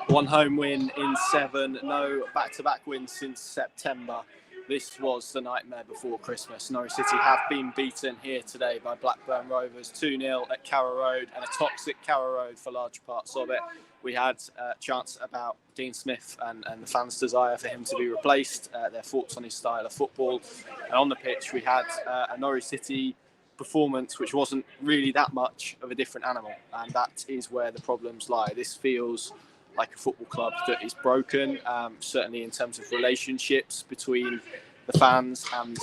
One home win in 7, no back-to-back wins since September. This was the nightmare before Christmas. Norwich City have been beaten here today by Blackburn Rovers 2-0 at Carrow Road, and a toxic Carrow Road for large parts of it. We had chants about Dean Smith and the fans' desire for him to be replaced, their thoughts on his style of football. And on the pitch, we had a Norwich City performance which wasn't really that much of a different animal, and that is where the problems lie. This feels like a football club that is broken, certainly in terms of relationships between the fans and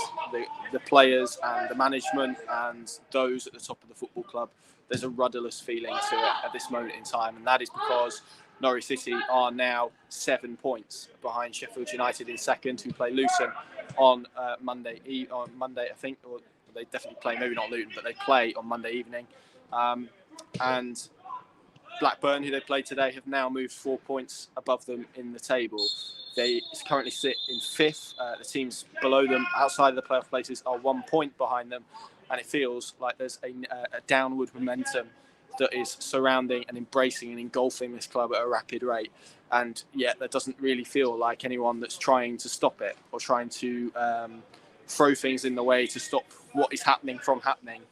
the players and the management and those at the top of the football club. There's a rudderless feeling to it at this moment in time, and that is because Norwich City are now 7 points behind Sheffield United in second, who play Luton on Monday, I think, or they definitely play, maybe not Luton, but they play on Monday evening. And Blackburn, who they played today, have now moved 4 points above them in the table. They currently sit in fifth. The teams below them, outside of the playoff places, are 1 point behind them. And it feels like there's a downward momentum that is surrounding and embracing and engulfing this club at a rapid rate. And yet that doesn't really feel like anyone that's trying to stop it or trying to throw things in the way to stop what is happening from happening.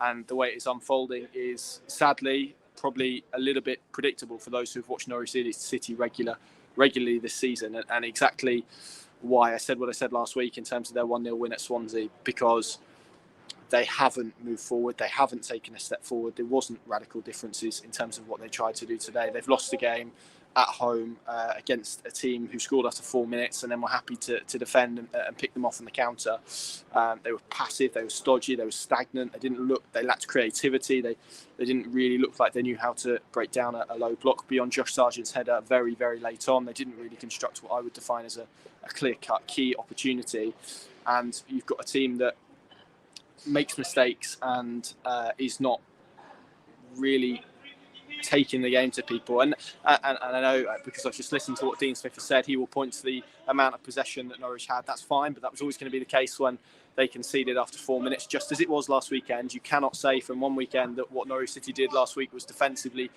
And the way it is unfolding is, sadly, probably a little bit predictable for those who've watched Norwich City regularly this season, and exactly why I said what I said last week in terms of their 1-0 win at Swansea, because they haven't moved forward, they haven't taken a step forward. There wasn't radical differences in terms of what they tried to do today. They've lost the game at home against a team who scored after 4 minutes and then were happy to defend and pick them off on the counter. They were passive, they were stodgy, they were stagnant. They lacked creativity. They didn't really look like they knew how to break down a low block beyond Josh Sargent's header very, very late on. They didn't really construct what I would define as a clear-cut key opportunity. And you've got a team that makes mistakes and is not really taking the game to people, and I know, because I've just listened to what Dean Smith has said, he will point to the amount of possession that Norwich had. That's fine, but that was always going to be the case when they conceded after 4 minutes, just as it was last weekend. You cannot say from one weekend that what Norwich City did last week was defensively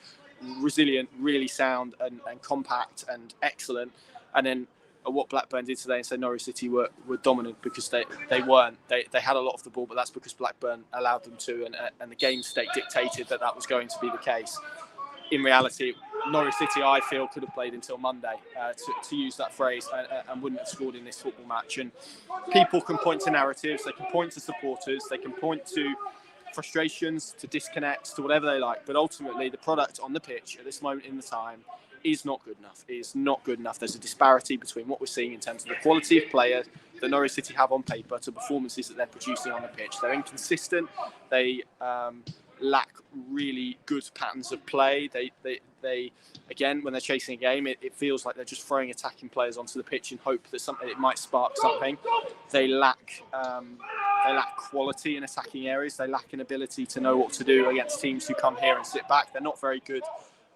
resilient, really sound and compact and excellent, and then what Blackburn did today and say Norwich City were dominant, because they weren't. They had a lot of the ball, but that's because Blackburn allowed them to, and the game state dictated that was going to be the case. In reality, Norwich City, I feel, could have played until Monday, to use that phrase, and wouldn't have scored in this football match. And people can point to narratives, they can point to supporters, they can point to frustrations, to disconnects, to whatever they like. But ultimately, the product on the pitch at this moment in the time is not good enough. It is not good enough. There's a disparity between what we're seeing in terms of the quality of players that Norwich City have on paper to performances that they're producing on the pitch. They're inconsistent. They lack really good patterns of play. They again, when they're chasing a game, it feels like they're just throwing attacking players onto the pitch in hope that it might spark something. They lack quality in attacking areas. They lack an ability to know what to do against teams who come here and sit back. They're not very good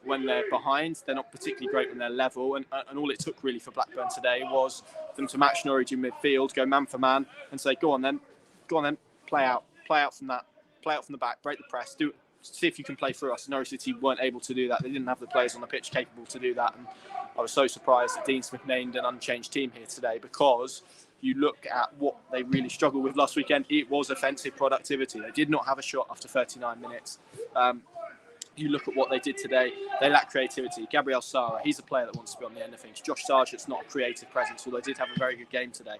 when they're behind. They're not particularly great when they're level, and all it took really for Blackburn today was them to match Norwich in midfield, go man for man, and say, go on then, play out from the back, break the press, see if you can play through us. Norwich City weren't able to do that. They didn't have the players on the pitch capable to do that, and I was so surprised that Dean Smith named an unchanged team here today, because you look at what they really struggled with last weekend, it was offensive productivity. They did not have a shot after 39 minutes. You look at what they did today, they lack creativity. Gabriel Sara, he's a player that wants to be on the end of things. Josh Sargent's not a creative presence, although did have a very good game today.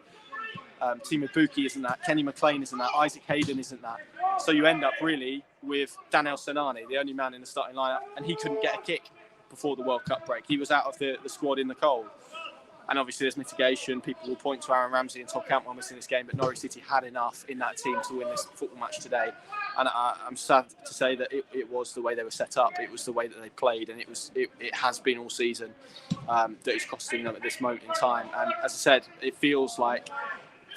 Timo Pukki isn't that. Kenny McLean isn't that. Isaac Hayden isn't that. So you end up really with Daniel Senani, the only man in the starting lineup, and he couldn't get a kick before the World Cup break. He was out of the squad in the cold. And obviously there's mitigation. People will point to Aaron Ramsey and Todd Cantwell missing this game, but Norwich City had enough in that team to win this football match today. And I'm sad to say that it was the way they were set up. It was the way that they played, and it has been all season that is costing them at this moment in time. And as I said, it feels like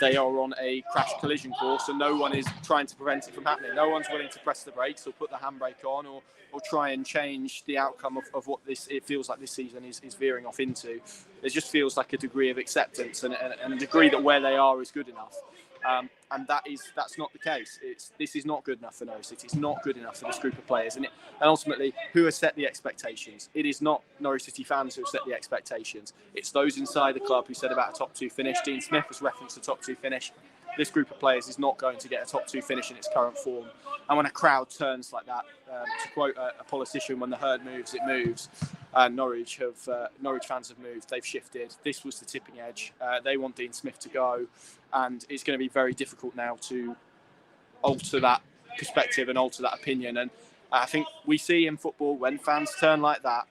they are on a crash collision course, and no one is trying to prevent it from happening. No one's willing to press the brakes or put the handbrake on or try and change the outcome of what it feels like this season is veering off into. It just feels like a degree of acceptance and a degree that where they are is good enough. And that's not the case. This is not good enough for Norwich City. It's not good enough for this group of players. And ultimately, who has set the expectations? It is not Norwich City fans who have set the expectations. It's those inside the club who said about a top 2 finish. Dean Smith has referenced a top 2 finish. This group of players is not going to get a top 2 finish in its current form. And when a crowd turns like that, to quote a politician, when the herd moves, it moves. Norwich fans have moved. They've shifted. This was the tipping edge. They want Dean Smith to go, and it's going to be very difficult now to alter that perspective and alter that opinion. And I think we see in football when fans turn like that,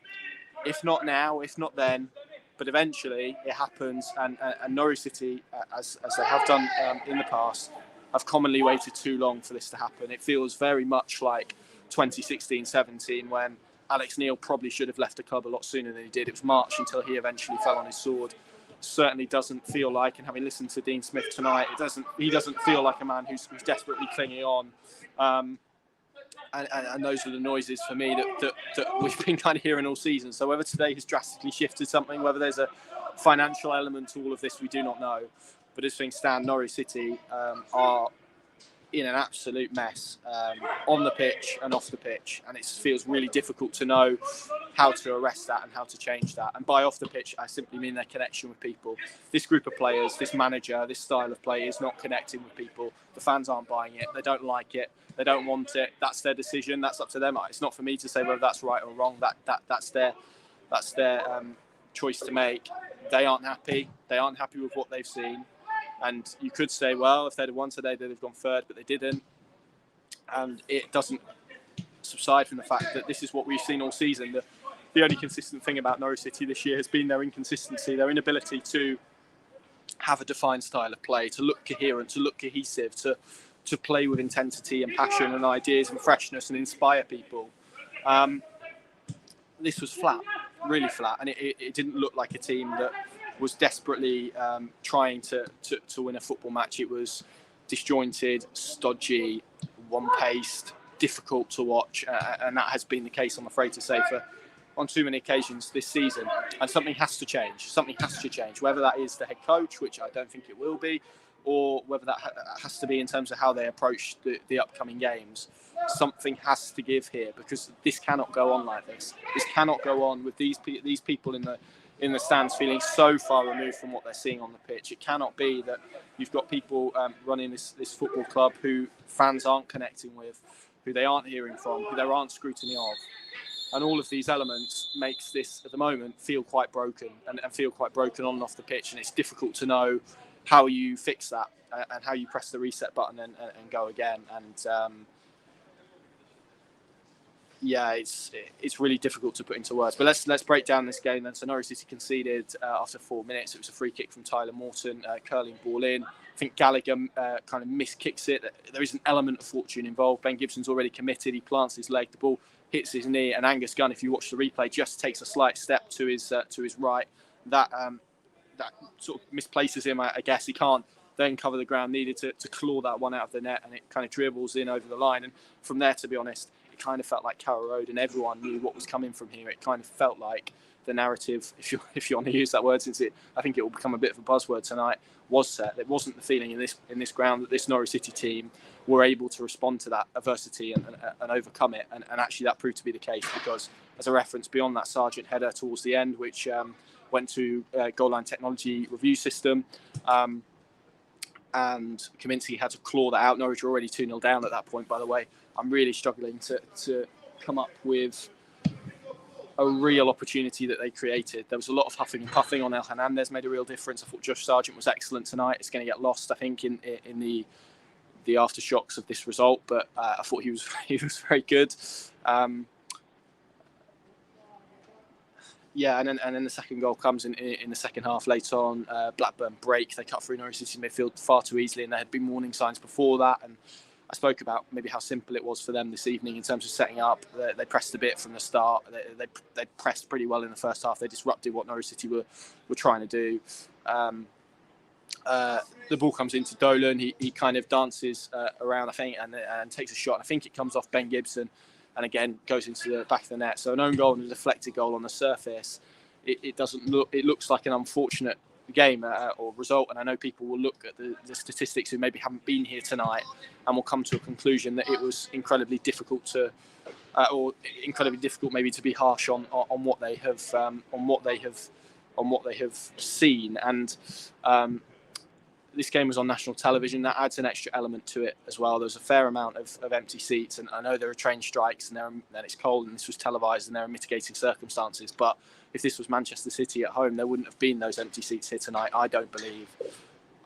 if not now, if not then, but eventually it happens. And Norwich City, as they have done in the past, have commonly waited too long for this to happen. It feels very much like 2016-17 when Alex Neil probably should have left the club a lot sooner than he did. It was March until he eventually fell on his sword. Certainly doesn't feel like, and having listened to Dean Smith tonight, he doesn't feel like a man who's desperately clinging on. And those are the noises for me that we've been kind of hearing all season. So whether today has drastically shifted something, whether there's a financial element to all of this, we do not know. But as things stand, Norwich City are in an absolute mess on the pitch and off the pitch, and it feels really difficult to know how to arrest that and how to change that. And by off the pitch, I simply mean their connection with people. This group of players, this manager, this style of play is not connecting with people. The fans aren't buying it. They don't like it. They don't want it. That's their decision. That's up to them. It's not for me to say whether that's right or wrong. That's their choice to make. They aren't happy. They aren't happy with what they've seen. And you could say, well, if they'd have won today, they'd have gone third, but they didn't. And it doesn't subside from the fact that this is what we've seen all season. The only consistent thing about Norwich City this year has been their inconsistency, their inability to have a defined style of play, to look coherent, to look cohesive, to play with intensity and passion and ideas and freshness and inspire people. This was flat, really flat, and it didn't look like a team that was desperately trying to win a football match. It was disjointed, stodgy, one-paced, difficult to watch, and that has been the case, I'm afraid to say, on too many occasions this season. And something has to change. Something has to change, whether that is the head coach, which I don't think it will be, or whether that has to be in terms of how they approach the upcoming games. Something has to give here, because this cannot go on like this. This cannot go on with these people in the stands feeling so far removed from what they're seeing on the pitch. It cannot be that you've got people running this football club who fans aren't connecting with, who they aren't hearing from, who there aren't scrutiny of. And all of these elements makes this, at the moment, feel quite broken and feel quite broken on and off the pitch. And it's difficult to know how you fix that and how you press the reset button and go again. And it's really difficult to put into words. But let's break down this game then. So Norwich City conceded after 4 minutes. It was a free kick from Tyler Morton, curling ball in. I think Gallagher kind of miskicks it. There is an element of fortune involved. Ben Gibson's already committed. He plants his leg. The ball hits his knee, and Angus Gunn, if you watch the replay, just takes a slight step to his right. That sort of misplaces him. I guess he can't then cover the ground needed to claw that one out of the net, and it kind of dribbles in over the line. And from there, to be honest, it kind of felt like Carrow Road, and everyone knew what was coming from here. It kind of felt like the narrative, if you want to use that word, since I think it will become a bit of a buzzword tonight, was set. It wasn't the feeling in this ground that this Norwich City team were able to respond to that adversity and overcome it. And actually that proved to be the case, because as a reference, beyond that Sargent header towards the end, which went to goal line technology review system, and Kaminsky had to claw that out. Norwich were already 2-0 down at that point, by the way. I'm really struggling to come up with a real opportunity that they created. There was a lot of huffing and puffing on El Hernandez, made a real difference. I thought Josh Sargent was excellent tonight. It's going to get lost, I think, in the aftershocks of this result, but I thought he was very good. And then the second goal comes in the second half later on. Blackburn break. They cut through Norwich City midfield far too easily, and there had been warning signs before that. And I spoke about maybe how simple it was for them this evening in terms of setting up. They pressed a bit from the start. They pressed pretty well in the first half. They disrupted what Norwich City were trying to do. The ball comes into Dolan. He kind of dances around, I think, and takes a shot. I think it comes off Ben Gibson, and again goes into the back of the net. So an own goal and a deflected goal on the surface. It doesn't look. It looks like an unfortunate game or result. And I know people will look at the statistics who maybe haven't been here tonight and will come to a conclusion that it was incredibly difficult to, or incredibly difficult maybe to be harsh on what they have seen. And this game was on national television. That adds an extra element to it as well. There's a fair amount of empty seats, and I know there are train strikes, and it's cold, and this was televised, and there are mitigating circumstances. But if this was Manchester City at home, there wouldn't have been those empty seats here tonight, I don't believe.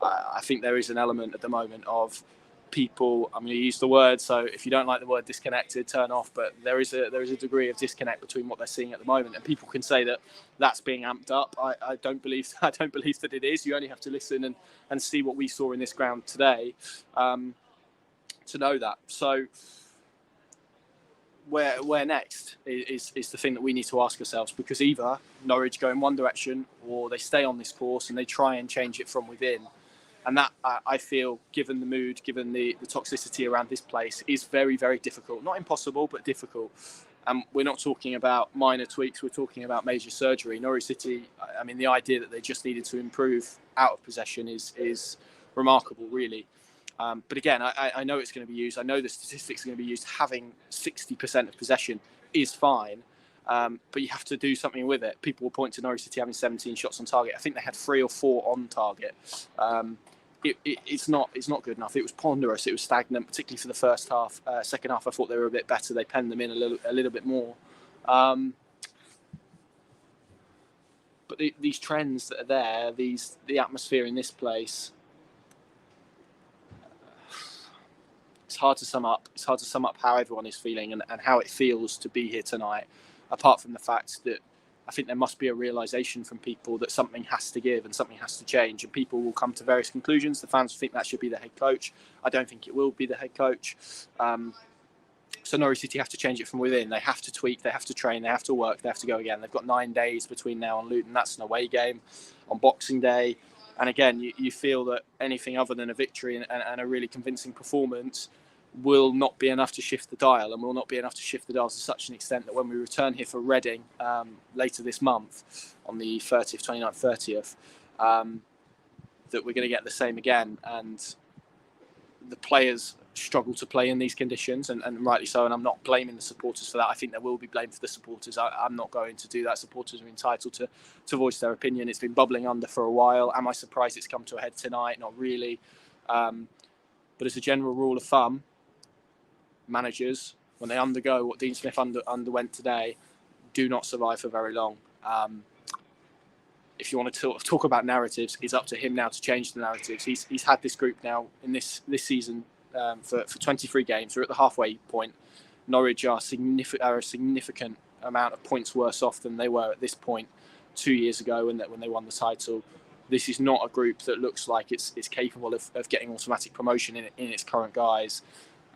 I think there is an element at the moment of people, I'm going to use the word, so if you don't like the word disconnected, turn off, but there is a degree of disconnect between what they're seeing at the moment, and people can say that that's being amped up. I don't believe that it is. You only have to listen and see what we saw in this ground today to know that. So where next is the thing that we need to ask ourselves, because either Norwich go in one direction or they stay on this course and they try and change it from within. And that, I feel, given the mood, given the toxicity around this place, is very, very difficult. Not impossible, but difficult. And we're not talking about minor tweaks. We're talking about major surgery. Norwich City, I mean, the idea that they just needed to improve out of possession is remarkable, really. But again, I know it's going to be used. I know the statistics are going to be used. Having 60% of possession is fine. But you have to do something with it. People will point to Norwich City having 17 shots on target. I think they had 3 or 4 on target. It's not good enough. It was ponderous. It was stagnant, particularly for the first half. Second half, I thought they were a bit better. They penned them in a little bit more. But these trends that are there, the atmosphere in this place, it's hard to sum up. It's hard to sum up how everyone is feeling and how it feels to be here tonight. Apart from the fact that I think there must be a realisation from people that something has to give and something has to change, and people will come to various conclusions. The fans think that should be the head coach. I don't think it will be the head coach. So Norwich City have to change it from within. They have to tweak, they have to train, they have to work, they have to go again. They've got 9 days between now and Luton. That's an away game on Boxing Day. And again, you feel that anything other than a victory and a really convincing performance will not be enough to shift the dial, and will not be enough to shift the dial to such an extent that when we return here for Reading later this month on the 30th, 29th, 30th, that we're going to get the same again. And the players struggle to play in these conditions, and rightly so, and I'm not blaming the supporters for that. I think there will be blame for the supporters. I'm not going to do that. Supporters are entitled to voice their opinion. It's been bubbling under for a while. Am I surprised it's come to a head tonight? Not really. But as a general rule of thumb, managers, when they undergo what Dean Smith underwent today, do not survive for very long. If you want to talk about narratives, it's up to him now to change the narratives. He's had this group now in this season for 23 games. We're at the halfway point. Norwich are a significant amount of points worse off than they were at this point 2 years ago when they won the title. This is not a group that looks like it's capable of getting automatic promotion in its current guise.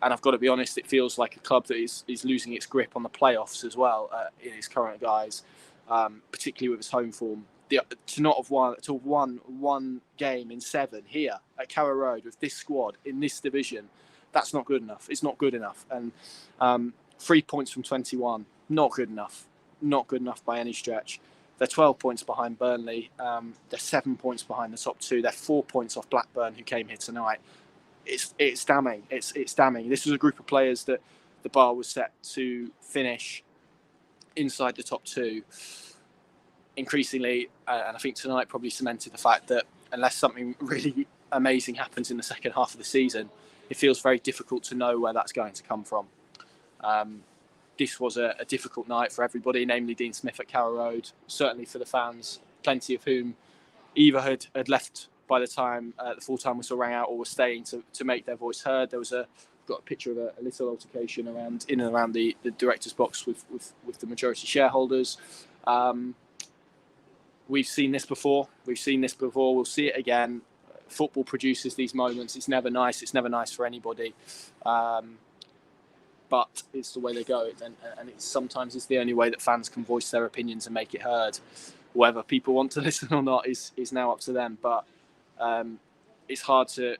And I've got to be honest, it feels like a club that is losing its grip on the playoffs as well in its current guise, particularly with its home form. To not have won one game in 7 here at Carrow Road with this squad in this division, that's not good enough. It's not good enough. And 3 points from 21, not good enough. Not good enough by any stretch. They're 12 points behind Burnley. They're 7 points behind the top 2. They're 4 points off Blackburn, who came here tonight. It's damning. It's damning. This was a group of players that the bar was set to finish inside the top 2. Increasingly, and I think tonight probably cemented the fact that unless something really amazing happens in the second half of the season, it feels very difficult to know where that's going to come from. This was a difficult night for everybody, namely Dean Smith at Carrow Road, certainly for the fans, plenty of whom either had left by the time the full-time whistle rang out or were staying to make their voice heard. There was got a picture of a little altercation in and around the director's box with the majority shareholders. We've seen this before. We'll see it again. Football produces these moments. It's never nice. It's never nice for anybody. But it's the way they go. And sometimes it's the only way that fans can voice their opinions and make it heard. Whether people want to listen or not is now up to them. But it's hard to,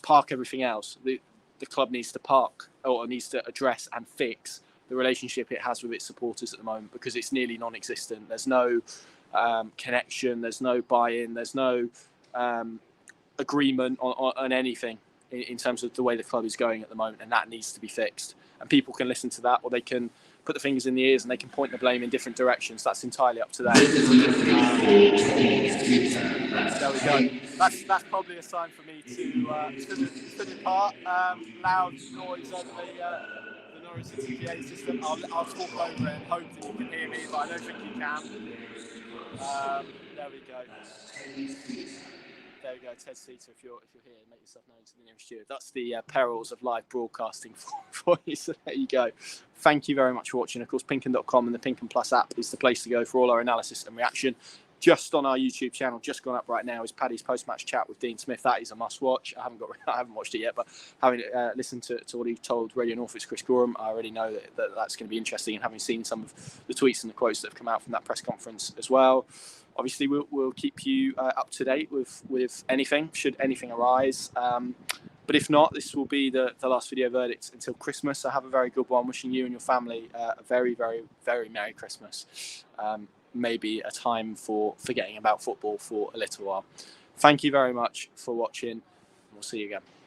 park everything else. The club needs to park or needs to address and fix the relationship it has with its supporters at the moment, because it's nearly non-existent. There's no connection, there's no buy-in, there's no agreement on anything in terms of the way the club is going at the moment, and that needs to be fixed. And people can listen to that, or they can put the fingers in the ears and they can point the blame in different directions. That's entirely up to them. There we go. That's probably a sign for me to depart. Loud noise over the Norwich City PA system. I'll talk over it and hope that you can hear me, but I don't think you can. There we go. There we go, Ted Seater, if you're here, make yourself known to the nearest studio. That's the perils of live broadcasting for you, so there you go. Thank you very much for watching. Of course, Pinken.com and the Pinken Plus app is the place to go for all our analysis and reaction. Just on our YouTube channel, just gone up right now, is Paddy's post-match chat with Dean Smith. That is a must-watch. I haven't watched it yet, but having listened to what he told Radio Norfolk's Chris Gorham, I already know that's going to be interesting, and having seen some of the tweets and the quotes that have come out from that press conference as well. Obviously, we'll keep you up to date with anything, should anything arise. But if not, this will be the last video verdict until Christmas. So have a very good one. Wishing you and your family a very, very, very Merry Christmas. Maybe a time for forgetting about football for a little while. Thank you very much for watching. We'll see you again.